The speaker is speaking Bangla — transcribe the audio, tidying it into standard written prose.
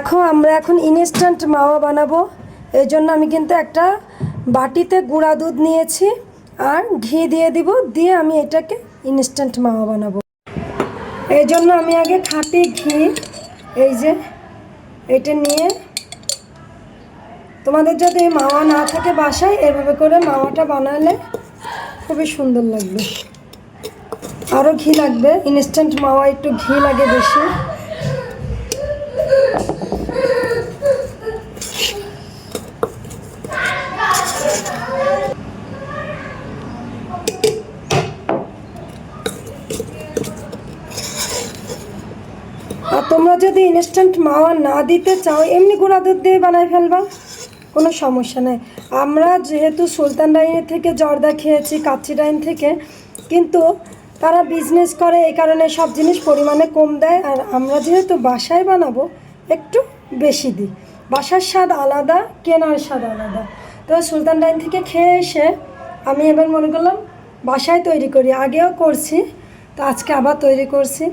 দেখো আমরা এখন ইনস্ট্যান্ট মাওয়া বানাবো। এই জন্য আমি কিন্তু একটা বাটিতে গুঁড়া দুধ নিয়েছি আর ঘি দিয়ে দিব, দিয়ে আমি এটাকে ইনস্ট্যান্ট মাওয়া বানাবো। এই জন্য আমি আগে খাঁটি ঘি, এই যে এটা নিয়ে, তোমাদের যদি মাওয়া না থাকে বাসায় এভাবে করে মাওয়াটা বানালে খুবই সুন্দর লাগবে। আরও ঘি লাগবে, ইনস্ট্যান্ট মাওয়া একটু ঘি লাগে বেশি। আর তোমরা যদি ইনস্ট্যান্ট মাওয়া না দিতে চাও এমনি গুঁড়া দুধ দিয়ে বানাই ফেলবা, কোনো সমস্যা নেই। আমরা যেহেতু সুলতান ডাইনের থেকে জর্দা খেয়েছি, কাচ্চি ডাইন থেকে, কিন্তু তারা বিজনেস করে এই কারণে সব জিনিস পরিমাণে কম দেয়। আর আমরা যেহেতু বাসায় বানাবো একটু বেশি দিই। বাসার স্বাদ আলাদা, কেনার স্বাদ আলাদা। তো সুলতান ডাইন থেকে খেয়ে এসে আমি এবার মনে করলাম বাসায় তৈরি করি, আগেও করছি, তো আজকে আবার তৈরি করছি।